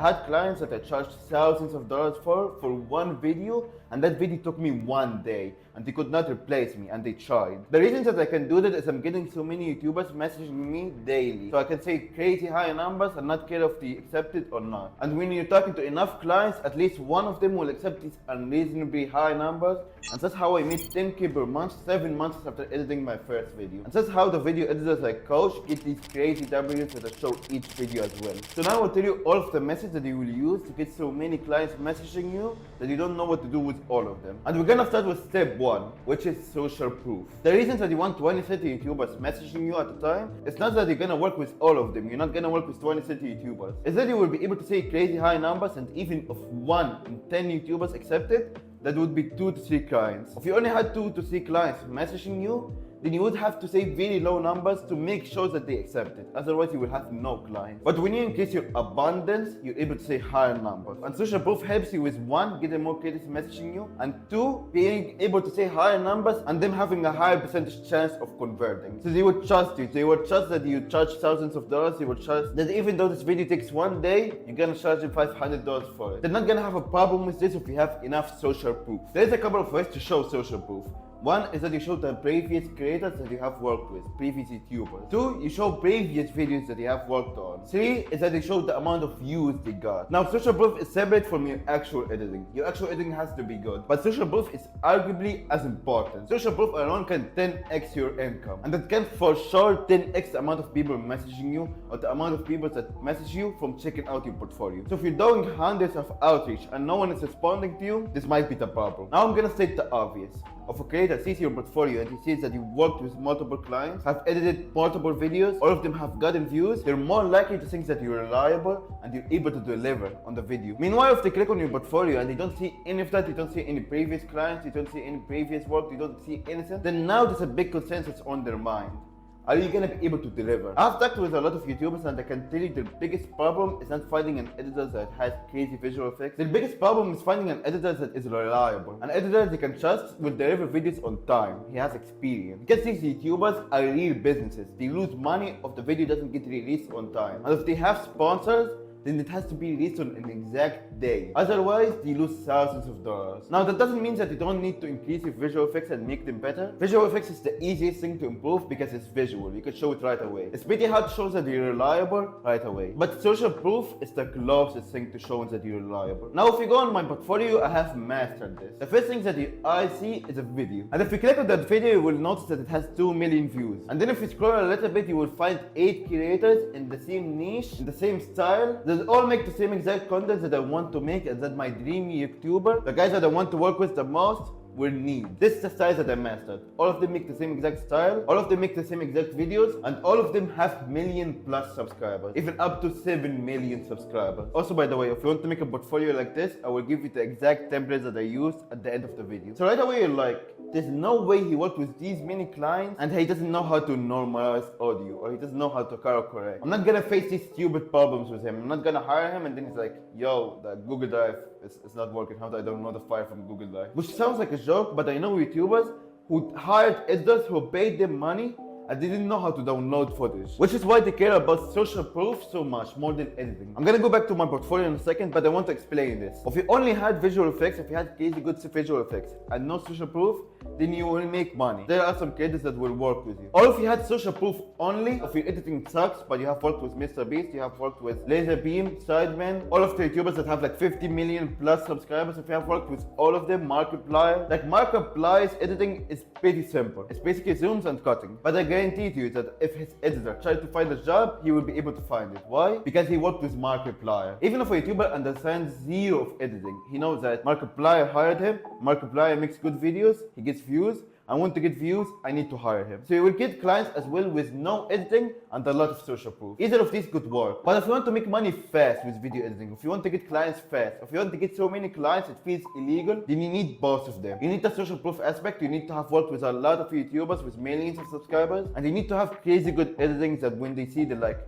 had clients that I charged thousands of dollars for one video, and that video took me 1 day, and they could not replace me, and they tried. The reason that I can do that is I'm getting so many YouTubers messaging me daily, so I can say crazy high numbers and not care if they accept it or not. And when you're talking to enough clients, at least one of them will accept these unreasonably high numbers, and that's how I made 10K per month 7 months after editing my first video. And that's how the video editors like Coach get these crazy W's that I show each video as well. So now I'll tell you all of the methods that you will use to get so many clients messaging you that you don't know what to do with all of them. And we're gonna start with step 1, which is social proof. The reason that you want 20-30 YouTubers messaging you at a time, it's not that you're gonna work with all of them. You're not gonna work with 20-30 YouTubers. It's that you will be able to say crazy high numbers, and even if 1 in 10 YouTubers accept it, that would be 2 to 3 clients. If you only had 2 to 3 clients messaging you, then you would have to say very low numbers to make sure that they accept it. Otherwise, you will have no clients. But when you increase your abundance, you're able to say higher numbers. And social proof helps you with 1, getting more creators messaging you, and 2, being able to say higher numbers and them having a higher percentage chance of converting. So they would trust you. They would trust that you charge thousands of dollars. They would trust that even though this video takes 1 day, you're gonna charge them $500 for it. They're not gonna have a problem with this if you have enough social proof. There's a couple of ways to show social proof. 1 is that you show the previous creators that you have worked with, previous YouTubers. 2, you show previous videos that you have worked on. 3 is that you show the amount of views they got. Now, social proof is separate from your actual editing. Your actual editing has to be good, but social proof is arguably as important. Social proof alone can 10x your income, and that can for sure 10x the amount of people messaging you or the amount of people that message you from checking out your portfolio. So if you're doing hundreds of outreach and no one is responding to you, this might be the problem. Now I'm gonna state the obvious. If a creator sees your portfolio and he sees that you worked with multiple clients, have edited multiple videos, all of them have gotten views, they're more likely to think that you're reliable and you're able to deliver on the video. Meanwhile, if they click on your portfolio and they don't see any of that, they don't see any previous clients, they don't see any previous work, they don't see anything, then now there's a big consensus on their mind. Are you gonna be able to deliver? I've talked with a lot of YouTubers and I can tell you the biggest problem is not finding an editor that has crazy visual effects. The biggest problem is finding an editor that is reliable. An editor they can trust will deliver videos on time. He has experience. Because these YouTubers are real businesses. They lose money if the video doesn't get released on time. And if they have sponsors, then it has to be released on an exact day. Otherwise, they lose thousands of dollars. Now, that doesn't mean that you don't need to increase your visual effects and make them better. Visual effects is the easiest thing to improve because it's visual. You can show it right away. It's pretty hard to show that you're reliable right away. But social proof is the closest thing to showing that you're reliable. Now, if you go on my portfolio, I have mastered this. The first thing that your eye see is a video. And if you click on that video, you will notice that it has 2 million views. And then if you scroll a little bit, you will find 8 creators in the same niche, in the same style, that all make the same exact content that I want to make and that my dream YouTuber, the guys that I want to work with the most, will need. This is the style that I mastered. All of them make the same exact style, all of them make the same exact videos, and all of them have million+ subscribers, even up to 7 million subscribers. Also, by the way, if you want to make a portfolio like this, I will give you the exact templates that I used at the end of the video. So right away you're like, there's no way he worked with these many clients and he doesn't know how to normalize audio or he doesn't know how to color correct. I'm not gonna face these stupid problems with him. I'm not gonna hire him and then he's like, yo, the Google Drive is not working. How do I download the file from Google Drive? Which sounds like a joke, but I know YouTubers who hired editors who paid them money and they didn't know how to download footage, which is why they care about social proof so much more than editing. I'm gonna go back to my portfolio in a second, but I want to explain this. If you only had visual effects, if you had crazy good visual effects and no social proof, then you will make money. There are some creators that will work with you. Or if you had social proof only, if your editing sucks, but you have worked with MrBeast, you have worked with Laserbeam, Sideman, all of the YouTubers that have like 50 million+ subscribers, if you have worked with all of them, Markiplier. Like Markiplier's editing is pretty simple. It's basically zooms and cutting. But I guarantee to you that if his editor tried to find a job, he will be able to find it. Why? Because he worked with Markiplier. Even if a YouTuber understands zero of editing, he knows that Markiplier hired him, Markiplier makes good videos, he gets views. I want to get views, I need to hire him. So you will get clients as well with no editing and a lot of social proof. Either of these could work. But if you want to make money fast with video editing, if you want to get clients fast, if you want to get so many clients it feels illegal, then you need both of them. You need the social proof aspect, you need to have worked with a lot of YouTubers with millions of subscribers, and you need to have crazy good editing that when they see, they're like,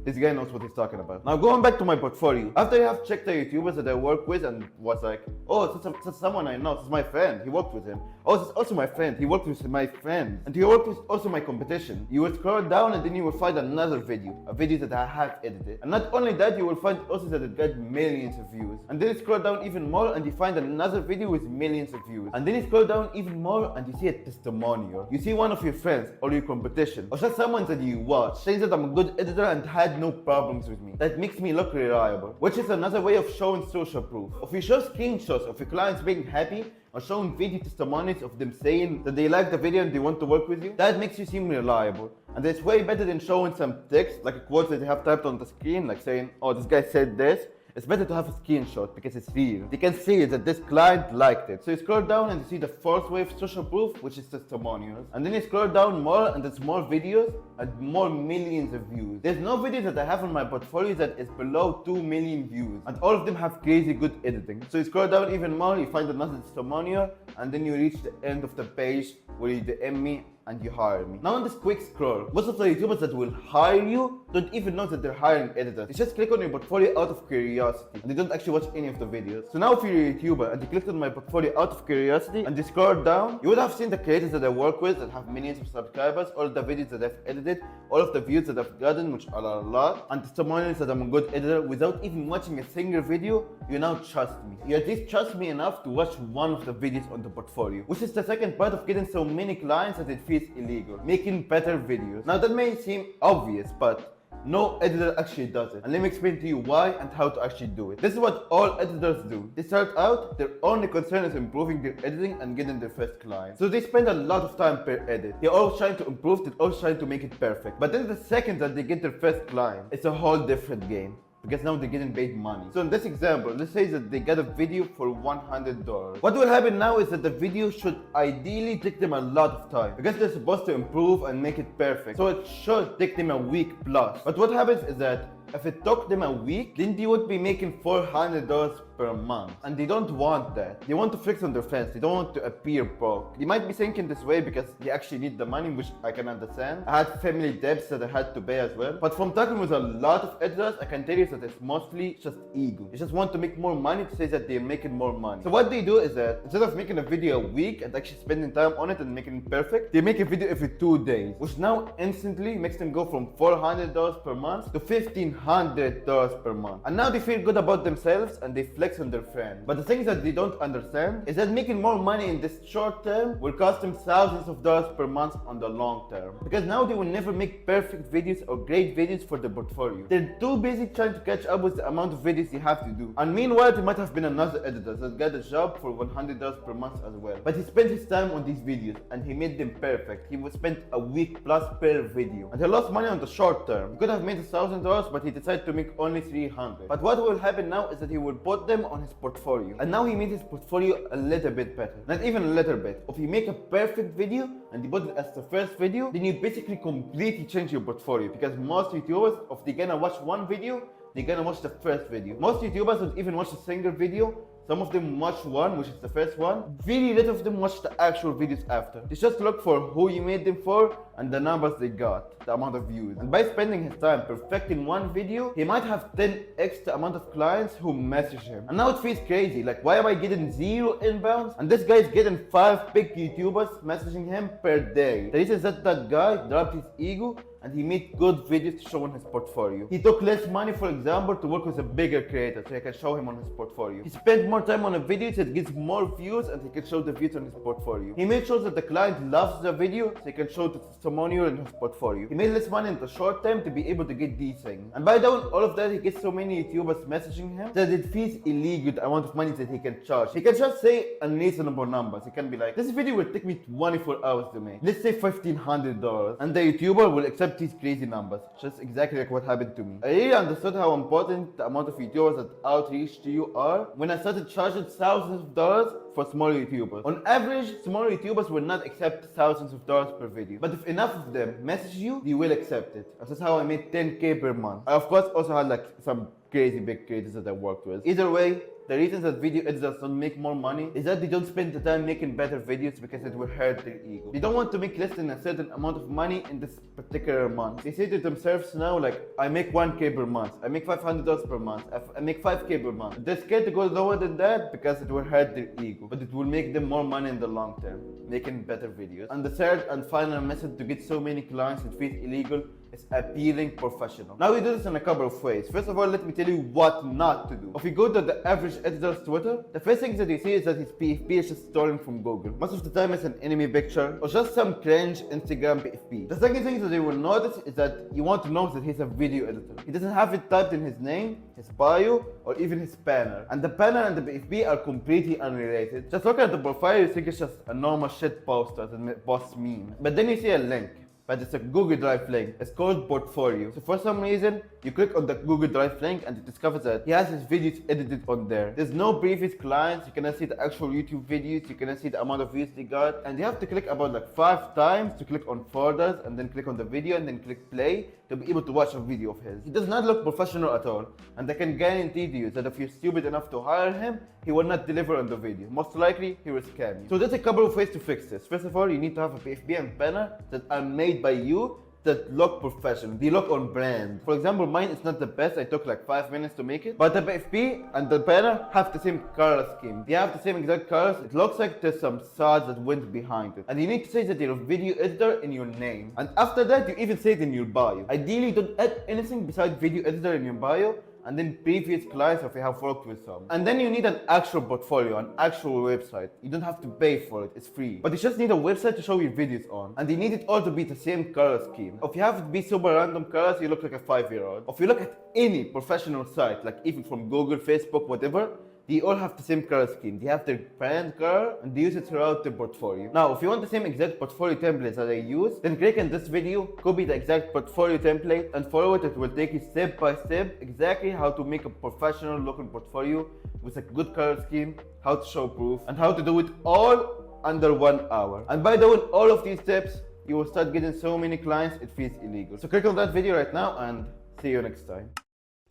this guy knows what he's talking about. Now going back to my portfolio, after I have checked the YouTubers that I work with and was like, oh, that's someone I know, this is my friend, he worked with him. Oh, this is also my friend. He worked with my friend. And he worked with also my competition. You will scroll down and then you will find another video. A video that I have edited. And not only that, you will find also that it got millions of views. And then you scroll down even more and you find another video with millions of views. And then you scroll down even more and you see a testimonial. You see one of your friends or your competition or just someone that you watch saying that I'm a good editor and had no problems with me. That makes me look reliable, which is another way of showing social proof. If you show screenshots of your clients being happy or showing video testimonials of them saying that they like the video and they want to work with you, that makes you seem reliable. And it's way better than showing some text, like a quote that they have typed on the screen, like saying, oh, this guy said this. It's better to have a screenshot because it's real. You can see that this client liked it. So you scroll down and you see the fourth way of social proof, which is testimonials. And then you scroll down more and there's more videos and more millions of views. There's no video that I have on my portfolio that is below 2 million views. And all of them have crazy good editing. So you scroll down even more, you find another testimonial, and then you reach the end of the page where you DM me and you hire me. Now on this quick scroll, most of the YouTubers that will hire you don't even know that they're hiring editors. They just click on your portfolio out of curiosity and they don't actually watch any of the videos. So now if you're a YouTuber and you clicked on my portfolio out of curiosity and you scroll down, you would have seen the creators that I work with that have millions of subscribers, all of the videos that I've edited, all of the views that I've gotten, which are a lot, and testimonials that I'm a good editor without even watching a single video. You now trust me. You at least trust me enough to watch one of the videos on the portfolio, which is the second part of getting so many clients that it feels illegal, making better videos. Now that may seem obvious, but no editor actually does it. And let me explain to you why and how to actually do it. This is what all editors do. They start out, their only concern is improving their editing and getting their first client. So they spend a lot of time per edit. They're always trying to improve, they're always trying to make it perfect. But then the second that they get their first client, it's a whole different game. Because now they're getting paid money. So in this example, let's say that they get a video for $100. What will happen now is that the video should ideally take them a lot of time because they're supposed to improve and make it perfect. So it should take them a week plus. But what happens is that if it took them a week, then they would be making $400 per month. And they don't want that. They want to flex on their friends. They don't want to appear broke. They might be thinking this way because they actually need the money, which I can understand. I had family debts that I had to pay as well. But from talking with a lot of editors, I can tell you that it's mostly just ego. They just want to make more money to say that they're making more money. So what they do is that instead of making a video a week and actually spending time on it and making it perfect, they make a video every 2 days, which now instantly makes them go from $400 per month to $1,500 per month. And now they feel good about themselves and they flex on their friends. But the thing that they don't understand is that making more money in this short term will cost them thousands of dollars per month on the long term. Because now they will never make perfect videos or great videos for their portfolio. They're too busy trying to catch up with the amount of videos they have to do. And meanwhile, there might have been another editor that got a job for $100 per month as well. But he spent his time on these videos and he made them perfect. He would spend a week plus per video. And he lost money on the short term. He could have made $1,000, but he decided to make only $300. But what will happen now is that he will put them on his portfolio. And now he made his portfolio a little bit better. Not even a little bit. If you make a perfect video and you put it as the first video, then you basically completely change your portfolio. Because most YouTubers, if they're gonna watch one video, they're gonna watch the first video. Most YouTubers don't even watch a single video. Some of them watch one, which is the first one. Very little of them watch the actual videos after. They just look for who you made them for and the numbers they got, the amount of views. And by spending his time perfecting one video, he might have 10x the amount of clients who message him. And now it feels crazy. Like, why am I getting 0 inbounds? And this guy is getting 5 big YouTubers messaging him per day. The reason is that that guy dropped his ego and he made good videos to show on his portfolio. He took less money, for example, to work with a bigger creator so he can show him on his portfolio. He spent more time on a video so it gets more views and he can show the views on his portfolio. He made sure that the client loves the video so he can show the testimonial in his portfolio. He made less money in the short term to be able to get these things. And by doing all of that, he gets so many YouTubers messaging him that it feels illegal the amount of money that he can charge. He can just say unreasonable numbers. He can be like, this video will take me 24 hours to make. Let's say $1,500. And the YouTuber will accept these crazy numbers. Just exactly like what happened to me. I really understood how important the amount of YouTubers that outreach to you are when I started charging thousands of dollars for small YouTubers. On average, small YouTubers will not accept thousands of dollars per video. But if enough of them message you, they will accept it. And that's how I made 10K per month. I of course also had like some crazy big creators that I worked with. Either way, the reason that video editors don't make more money is that they don't spend the time making better videos because it will hurt their ego. They don't want to make less than a certain amount of money in this particular month. They say to themselves now, like, I make 1K per month, I make $500 per month, I make 5K per month. They're scared to go lower than that because it will hurt their ego, but it will make them more money in the long term, making better videos. And the third and final method to get so many clients and feels illegal is appealing professional. Now we do this in a couple of ways. First of all, let me tell you what not to do. If you go to the average editor's Twitter, the first thing that you see is that his PFP is just stolen from Google. Most of the time it's an enemy picture or just some cringe Instagram PFP. The second thing that they will notice is that you want to know that he's a video editor. He doesn't have it typed in his name, his bio, or even his banner. And the banner and the PFP are completely unrelated. Just look at the profile, you think it's just a normal shit poster that posts memes. But then you see a link. But it's a Google Drive link. It's called Portfolio. So for some reason, you click on the Google Drive link and you discover that he has his videos edited on there. There's no previous clients. You cannot see the actual YouTube videos. You cannot see the amount of views they got. And you have to click about like 5 times to click on folders and then click on the video and then click play to be able to watch a video of his. He does not look professional at all. And I can guarantee to you that if you're stupid enough to hire him, he will not deliver on the video. Most likely, he will scam you. So there's a couple of ways to fix this. First of all, you need to have a PFP and banner that are made by you that look professional. They look on brand. For example, mine is not the best. I took like 5 minutes to make it. But the PFP and the banner have the same color scheme. They have the same exact colors. It looks like there's some stars that went behind it. And you need to say that you're a video editor in your name. And after that, you even say it in your bio. Ideally, don't add anything besides video editor in your bio, and then previous clients if you have worked with some. And then you need an actual portfolio, an actual website. You don't have to pay for it, it's free. But you just need a website to show your videos on. And you need it all to be the same color scheme. If you have it be super random colors, you look like a 5-year-old. If you look at any professional site, like even from Google, Facebook, whatever, they all have the same color scheme. They have their brand color and they use it throughout their portfolio. Now, if you want the same exact portfolio templates that I use, then click in this video, copy the exact portfolio template and follow it. It will take you step by step exactly how to make a professional looking portfolio with a good color scheme, how to show proof, and how to do it all under 1 hour. And by doing all of these steps, you will start getting so many clients, it feels illegal. So click on that video right now and see you next time.